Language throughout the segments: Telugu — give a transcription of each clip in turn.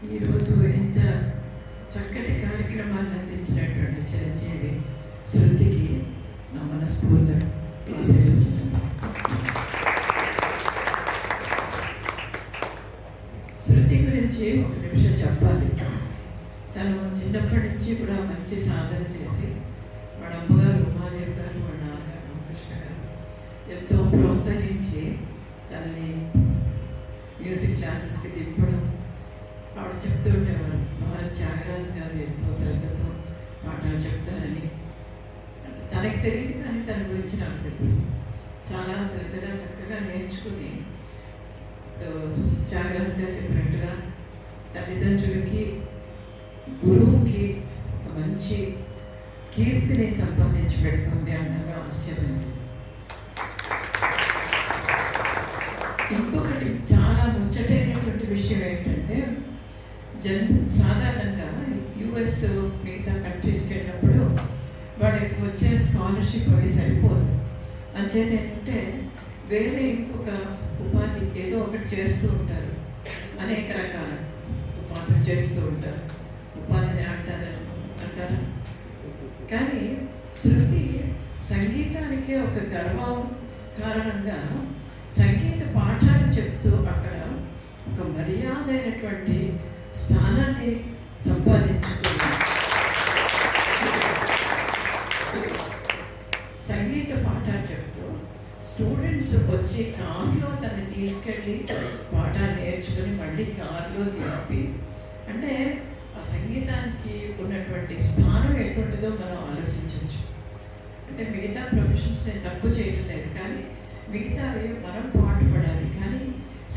ఈరోజు ఇంత చక్కటి కార్యక్రమాన్ని అందించినటువంటి చిరంజీవి శృతికి నా మనస్ఫూర్తి ఆశీర్వచనాలు. శృతి గురించి ఒక నిమిషం చెప్పాలి. తను చిన్నప్పటి నుంచి కూడా మంచి సాధన చేసి వాళ్ళ అమ్మగారు ఉమాదేవి గారు, వాళ్ళ నాన్నగారు రామకృష్ణ గారు ఎంతో ప్రోత్సహించి తనని మ్యూజిక్ క్లాసెస్కి దింపడం. ఆవిడ చెప్తూ ఉండేవారు, మహారాజ్ త్యాగరాజు గారు ఎంతో శ్రద్ధతో పాఠాలు చెప్తారని. అంటే తనకి తెలియదు కానీ తన గురించి నాకు తెలుసు. చాలా శ్రద్ధగా చక్కగా నేర్చుకుని త్యాగరాజు గారు చెప్పినట్టుగా తల్లిదండ్రులకి గురువుకి ఒక మంచి కీర్తిని సంపాదించి పెడుతుంది అనగా ఆశ్చర్యం లేదు. ఇంకొకటి చాలా ముచ్చటైనటువంటి విషయం ఏంటంటే, సాధారణంగా యుఎస్ మిగతా కంట్రీస్కి వెళ్ళినప్పుడు వాళ్ళకి వచ్చే స్కాలర్షిప్ అవి సరిపోదు. అంచేది ఏంటంటే వేరే ఇంకొక ఉపాధి ఏదో ఒకటి చేస్తూ ఉంటారు. అనేక రకాల ఉపాధులు చేస్తూ ఉంటారు. ఉపాధిని అంటారా? కానీ శృతి సంగీతానికే ఒక గర్వం కారణంగా సంగీత పాఠాలు చెప్తూ అక్కడ ఒక మర్యాదైనటువంటి స్థానాన్ని సంపాదించుకుని సంగీత పాఠాలు చెప్తూ స్టూడెంట్స్ వచ్చి కార్లో తను తీసుకెళ్ళి పాఠాలు నేర్చుకుని మళ్ళీ కార్లో తిప్పి, అంటే ఆ సంగీతానికి ఉన్నటువంటి స్థానం ఎటువంటిదో మనం ఆలోచించవచ్చు. అంటే మిగతా ప్రొఫెషన్స్ నేను తక్కువ చేయడం లేదు, కానీ మిగతావి మనం పాటుపడాలి. కానీ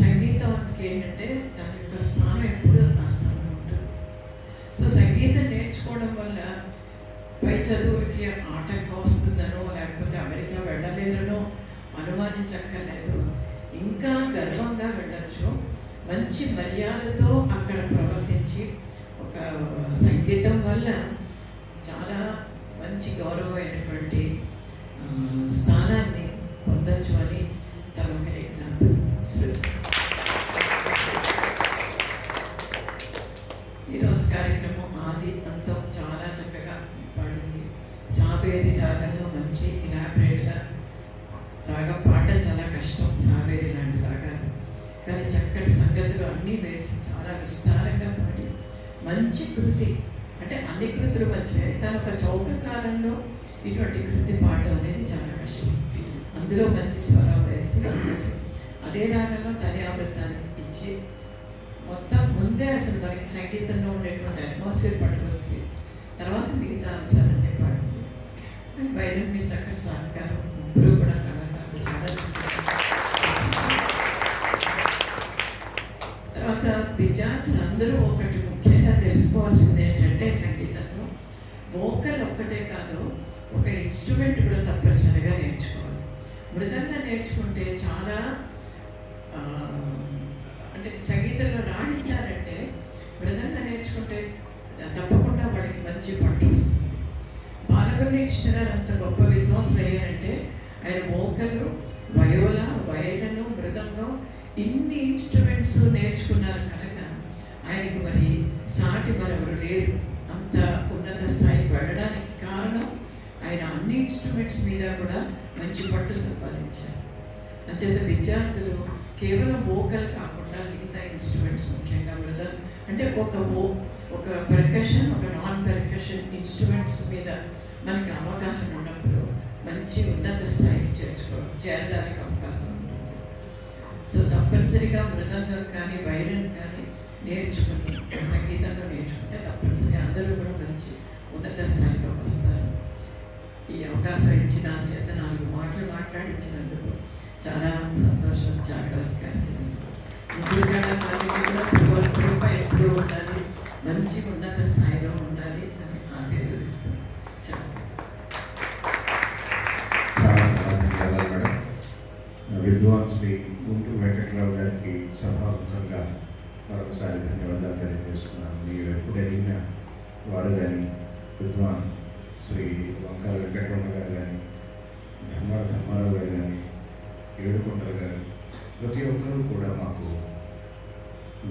సంగీతానికి ఏంటంటే దాని యొక్క స్థానం ఎప్పుడు ఆ స్థానం ఉంటుంది. సో సంగీతం నేర్చుకోవడం వల్ల పై చదువులకి ఆటంకం వస్తుందనో లేకపోతే అమెరికా వెళ్ళలేరనో అనుమానించక్కర్లేదు. ఇంకా గర్వంగా వెళ్ళచ్చు. మంచి మర్యాదతో అక్కడ ప్రవర్తించి ఒక సంగీతం వల్ల చాలా మంచి గౌరవమైనటువంటి స్థానాన్ని పొందొచ్చు అని తన ఒక ఎగ్జాంపుల్. ఈరోజు కార్యక్రమం ఆది అంతం చాలా చక్కగా పాడింది. సాబేరి రాగంలో మంచి ఇలాబరేట్గా రాగం పాడడం చాలా కష్టం, సాబేరి లాంటి రాగాలు. కానీ చక్కటి సంగతులు అన్నీ వేసి చాలా విస్తారంగా పాడి మంచి కృతి. అంటే అన్ని కృతులు మంచివే, కానీ ఒక చౌక కాలంలో ఇటువంటి కృతి పాడడం అనేది చాలా కష్టం. అందులో మంచి స్వరం వేసి అదే రాగంలో తనియావృతాన్ని ఇచ్చి మొత్తం ముందే అసలు మనకి సంగీతంలో ఉండేటువంటి అట్మాస్ఫియర్ పట్టుకొచ్చి తర్వాత మిగతా అంశాలన్నీ పాడింది. అండ్ వైరన్ మీ చక్కటి సహకారం, ముగ్గురు కూడా కళాకారులు చాలా చక్కగా. తర్వాత విద్యార్థులు అందరూ ఒకటి ముఖ్యంగా తెలుసుకోవాల్సింది ఏంటంటే, సంగీతంలో వోకల్ ఒక్కటే కాదు, ఒక ఇన్స్ట్రుమెంట్ కూడా తప్పనిసరిగా నేర్చుకోవాలి. మృదంగా నేర్చుకుంటే చాలా అంటే సంగీతంలో రాణించాలంటే మృదంగా నేర్చుకుంటే తప్పకుండా వాడికి మంచి పట్టు వస్తుంది. బాలబల్లి కృష్ణ గారు అంత గొప్ప విద్వాంసులు అయ్యారంటే ఆయన వోకలు, వయోలా, వయలను, మృదంగం ఇన్ని ఇన్స్ట్రుమెంట్స్ నేర్చుకున్నారు కనుక ఆయనకి మరి సాటి మరెవరు లేరు. అంత ఉన్నత స్థాయికి వెళ్ళడానికి కారణం ఆయన అన్ని ఇన్స్ట్రుమెంట్స్ మీద కూడా మంచి పట్టు సంపాదించారు. అంచేత విద్యార్థులు కేవలం వోకల్ కాకుండా మిగతా ఇన్స్ట్రుమెంట్స్, ముఖ్యంగా మృదంగం అంటే ఒక పెర్కషన్, ఒక నాన్ పెర్కషన్ ఇన్స్ట్రుమెంట్స్ మీద మనకి అవగాహన ఉన్నప్పుడు మంచి ఉన్నత స్థాయికి చేరడానికి అవకాశం ఉంటుంది. సో తప్పనిసరిగా మృదంగం కానీ వైలిన్ కానీ నేర్చుకుని సంగీతంలో నేర్చుకుంటే తప్పనిసరిగా అందరూ కూడా మంచి ఉన్నత స్థాయిలోకి వస్తారు. ఈ అవకాశం ఇచ్చిన చేత 4 మాటలు మాట్లాడించినందుకు చాలా సంతోషం. త్యాగరాజు గారికి ఎప్పుడూ ఉండాలి, మంచి ఉన్నత స్థాయిలో ఉండాలి అని ఆశీర్వదిస్తున్నాను. విద్వాన్ శ్రీ గుంటూరు వెంకటరావు గారికి సభాముఖంగా మరొకసారి ధన్యవాదాలు తెలియజేస్తున్నాను. మీరు ఎప్పుడు అడిగినా వారు కానీ, విద్వాన్ శ్రీ వంకాల వెంకటరమణ గారు కానీ, ధర్మారావు గారు కానీ, ఏడుకొండల గారు, ప్రతి ఒక్కరూ కూడా మాకు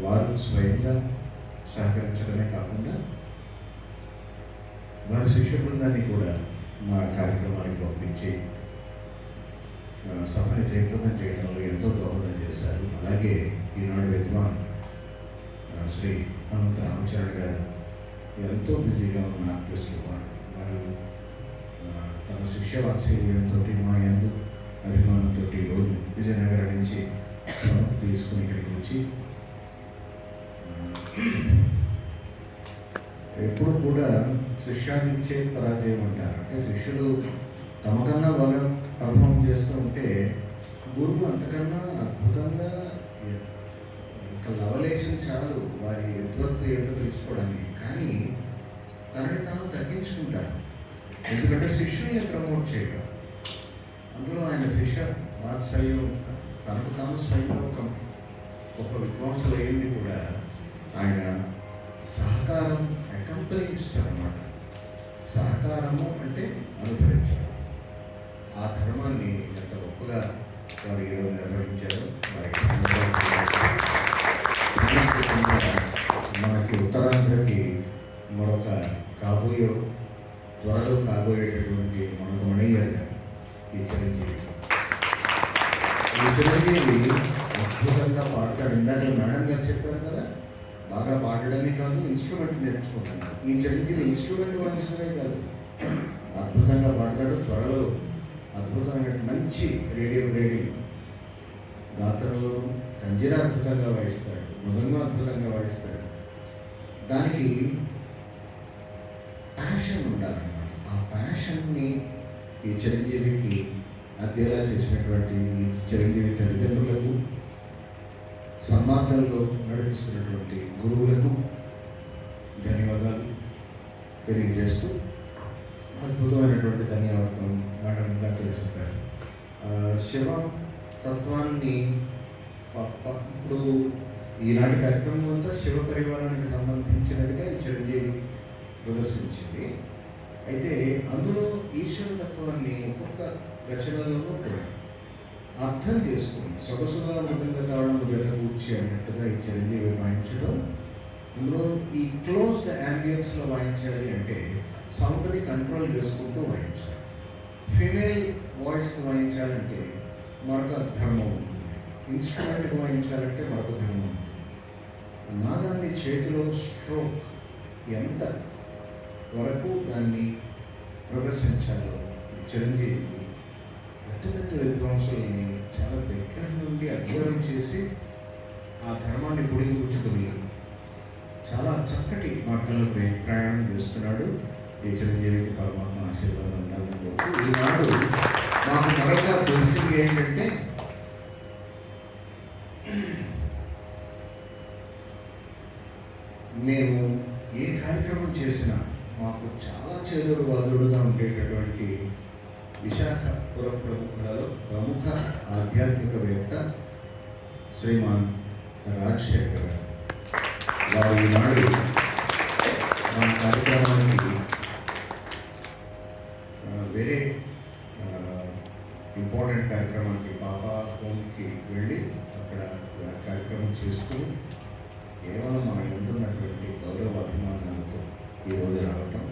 వారు స్వయంగా సహకరించడమే కాకుండా వారి శిష్య బృందాన్ని కూడా మా కార్యక్రమానికి పంపించి సభని జయప్రదం చేయడంలో ఎంతో దోహదం చేశారు. అలాగే ఈనాడు విద్వాన్ శ్రీ అనంత రామచరణ్ గారు ఎంతో బిజీగా ఉన్న ఆర్టిస్టులు వారు తన శిష్య వాత్సల్యంతో మా ఎందు అభిమానంతో ఈరోజు విజయనగరం నుంచి శ్రమకు తీసుకుని ఇక్కడికి వచ్చి ఎప్పుడు కూడా శిష్యాన్నిచ్చే పరాజయం అంటారు. అంటే శిష్యులు తమకన్నా బాగా పర్ఫామ్ చేస్తూ ఉంటే గురువు అంతకన్నా అద్భుతంగా లవలేషన్ చాలు వారి విద్వత్తు ఏమిటో తెలుసుకోవడానికి. కానీ తనని తాను తగ్గించుకుంటారు, ఎందుకంటే శిష్యుల్ని ప్రమోట్ చేయడం. అందులో ఆయన శిష్య వాత్సల్యం తనకు తాను స్వయంగా ఒక గొప్ప విద్వాంసులు అయింది కూడా ఆయన సహకారం అకంపెనీస్ట్ అన్నమాట. సహకారము అంటే అనుసరించడం. ఆ ధర్మాన్ని ఎంత గొప్పగా వారు ఈరోజు నిర్వహించారు. మనకి ఉత్తరాంధ్రకి మరొక త్వరలో కాబోయేటటువంటి మనకు మణయ్యర్ గారు ఈ చిరంజీవి అద్భుతంగా పాడతాడు. ఇందాక మేడం గారు చెప్పారు కదా, బాగా పాడడమే కాదు ఇన్స్ట్రుమెంట్ నేర్చుకుంటున్నాడు. ఈ చిరంజీవి ఇన్స్ట్రుమెంట్ వాయించడమే కాదు, అద్భుతంగా పాడతాడు. త్వరలో అద్భుతమైన మంచి రేడియో గ్రేడింగ్ గాత్రంలో కంజిరా అద్భుతంగా వాయిస్తాడు, మృదంగా అద్భుతంగా వాయిస్తాడు. దానికి ప్యాషన్ ఉండాలన్నమాట. ఆ ప్యాషన్ని ఈ చిరంజీవికి అద్దెలా చేసినటువంటి ఈ చిరంజీవి తల్లిదండ్రులకు, సన్మార్గంలో నడిపిస్తున్నటువంటి గురువులకు ధన్యవాదాలు తెలియజేస్తూ అద్భుతమైనటువంటి ధన్యవాదం మేడం ఇందాకలే చెప్పారు. శివ తత్వాన్ని ఇప్పుడు ఈనాటి కార్యక్రమం అంతా శివ పరివారానికి సంబంధించినదిగా ఈ చిరంజీవి ప్రదర్శించింది. అయితే అందులో ఈశ్వర తత్వాన్ని ఒక్కొక్క రచనలలో కూడా అర్థం చేసుకుని సొగసుగా మృదంగా కావడం జత కూర్చి అన్నట్టుగా ఈ చిరంజీవి వాయించడం. అందులో ఈ క్లోజ్డ్ యాంబియన్స్లో వాయించాలి అంటే సౌండ్ని కంట్రోల్ చేసుకుంటూ వాయించాలి. ఫిమేల్ వాయిస్కి వాయించాలంటే మరొక ధర్మం ఉంటుంది, ఇన్స్ట్రుమెంట్కి వాయించాలంటే మరొక ధర్మం ఉంటుంది. నాదాన్ని చేతిలో స్ట్రోక్ ఎంత వరకు దాన్ని ప్రదర్శించాలో చిరంజీవి పెద్ద పెద్ద విద్వాంసులని చాలా దగ్గర నుండి అధ్యయనం చేసి ఆ ధర్మాన్ని పుడిగిపుచ్చుకుని చాలా చక్కటి మార్గంలో ప్రయాణం చేస్తున్నాడు. ఈ చిరంజీవికి పరమాత్మ ఆశీర్వాదం ఉండాలని ఈనాడు మాకు మరొక తెలిసింది ఏంటంటే, మేము ఏ కార్యక్రమం చేసినా మాకు చాలా చేదుడు వాదుడుగా ఉండేటటువంటి విశాఖపుర ప్రముఖులలో ప్రముఖ ఆధ్యాత్మికవేత్త శ్రీమాన్ రాజశేఖర్ గారు. వారు ఈనాడు మా కార్యక్రమానికి వేరే ఇంపార్టెంట్ కార్యక్రమానికి పాపా హోమ్కి వెళ్ళి అక్కడ కార్యక్రమం చేసుకుని కేవలం మన ఉంటున్నటువంటి గౌరవ అభిమానాలతో ఈరోజు రావటం,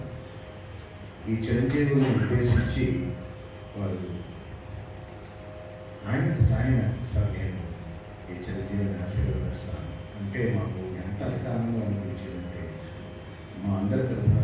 ఈ చిరంజీవుని ఉద్దేశించి వారు ఆయన సార్ నేను ఈ చిరంజీవిని ఆశీర్వదిస్తాను అంటే మాకు ఎంత అధిక ఆనందం అనిపించిందంటే, మా అందరి తరఫున